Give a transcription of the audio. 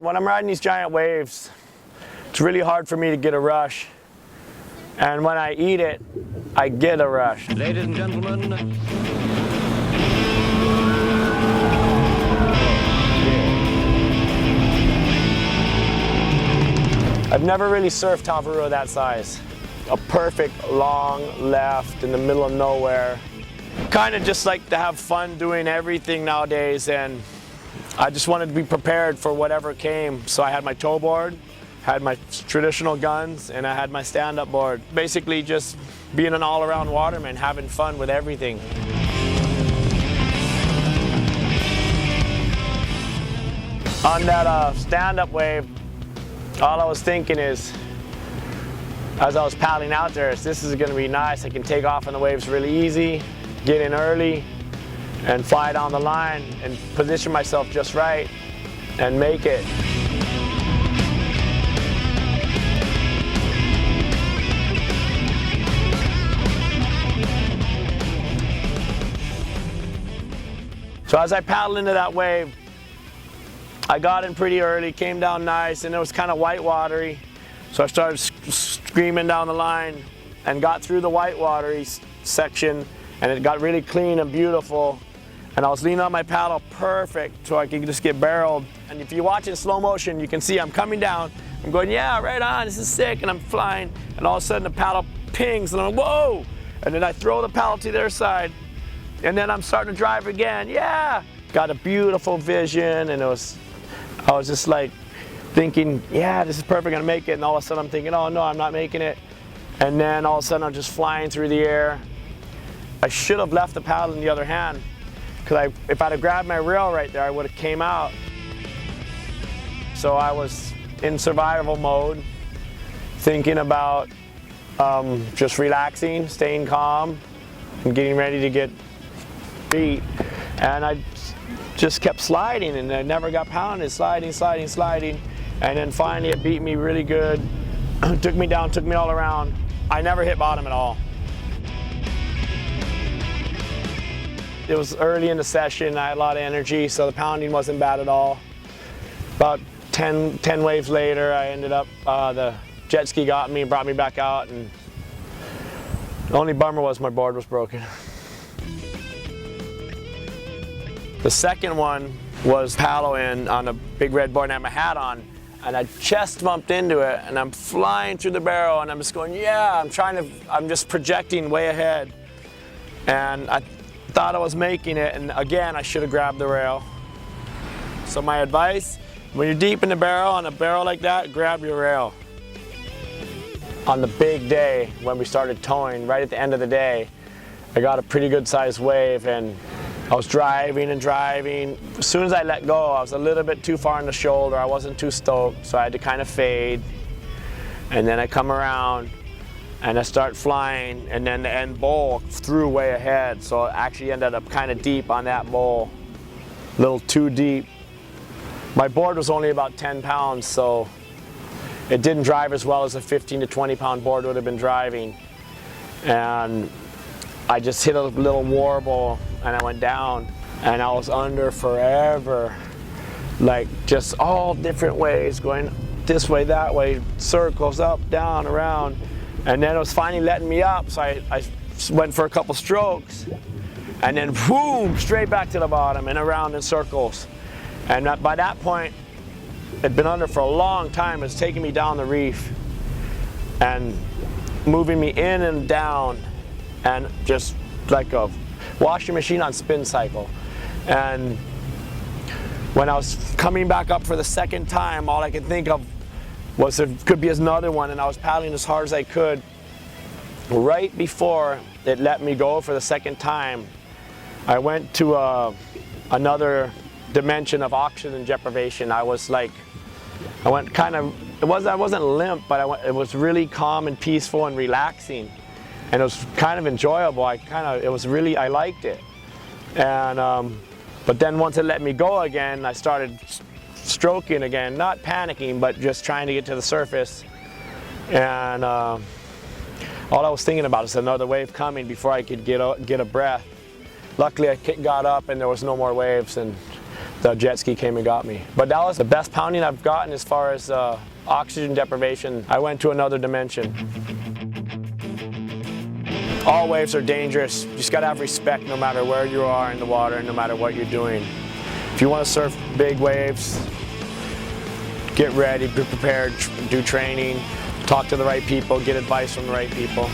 When I'm riding these giant waves, it's really hard for me to get a rush. And when I eat it, I get a rush. Ladies and gentlemen. I've never really surfed Tavarua that size. A perfect long left in the middle of nowhere. Kind of just like to have fun doing everything nowadays, and I just wanted to be prepared for whatever came. So I had my tow board, had my traditional guns, and I had my stand-up board. Basically just being an all-around waterman, having fun with everything. On that stand-up wave, all I was thinking is, as I was paddling out there, this is gonna be nice. I can take off on the waves really easy, get in early, and fly down the line and position myself just right and make it. So as I paddled into that wave, I got in pretty early, came down nice, and it was kind of white watery. So I started screaming down the line and got through the white watery section, and it got really clean and beautiful. And I was leaning on my paddle perfect so I could just get barreled. And if you watch in slow motion, you can see I'm coming down. I'm going, yeah, right on, this is sick, and I'm flying. And all of a sudden the paddle pings, and I'm like, whoa! And then I throw the paddle to their side, and then I'm starting to drive again, yeah! Got a beautiful vision, and I was just like thinking, yeah, this is perfect, I'm gonna make it. And all of a sudden I'm thinking, oh no, I'm not making it. And then all of a sudden I'm just flying through the air. I should have left the paddle in the other hand, because if I'd have grabbed my rail right there, I would have came out. So I was in survival mode, thinking about just relaxing, staying calm, and getting ready to get beat. And I just kept sliding, and I never got pounded, sliding. And then finally it beat me really good, took me down, took me all around. I never hit bottom at all. It was early in the session, I had a lot of energy, so the pounding wasn't bad at all. About 10 waves later, I ended up, the jet ski got me and brought me back out, and the only bummer was my board was broken. The second one was paddling on a big red board, and I had my hat on, and I chest bumped into it, and I'm flying through the barrel, and I'm just going, yeah, I'm just projecting way ahead. And I thought I was making it, and again, I should have grabbed the rail. So my advice, when you're deep in the barrel, on a barrel like that, grab your rail. On the big day, when we started towing, right at the end of the day, I got a pretty good sized wave, and I was driving and driving. As soon as I let go, I was a little bit too far in the shoulder. I wasn't too stoked, so I had to kind of fade. And then I come around, and I start flying, and then the end bowl threw way ahead, so I actually ended up kind of deep on that bowl, a little too deep. My board was only about 10 pounds, so it didn't drive as well as a 15 to 20 pound board would have been driving. And I just hit a little warble, and I went down, and I was under forever, like just all different ways, going this way, that way, circles, up, down, around. And then it was finally letting me up, so I went for a couple strokes, and then boom, straight back to the bottom and around in circles. And by that point, it'd been under for a long time. It was taking me down the reef and moving me in and down, and just like a washing machine on spin cycle. And when I was coming back up for the second time, all I could think of was there could be another one, and I was paddling as hard as I could. Right before it let me go for the second time, I went to another dimension of oxygen deprivation. I went kind of, I wasn't limp, but it was really calm and peaceful and relaxing. And it was kind of enjoyable. I liked it. And, but then once it let me go again, I started stroking again, not panicking, but just trying to get to the surface. And all I was thinking about is another wave coming before I could get a breath. Luckily, I got up and there was no more waves, and the jet ski came and got me. But that was the best pounding I've gotten as far as oxygen deprivation. I went to another dimension. All waves are dangerous. You just gotta have respect no matter where you are in the water and no matter what you're doing. If you wanna surf big waves, get ready, be prepared, do training, talk to the right people, get advice from the right people.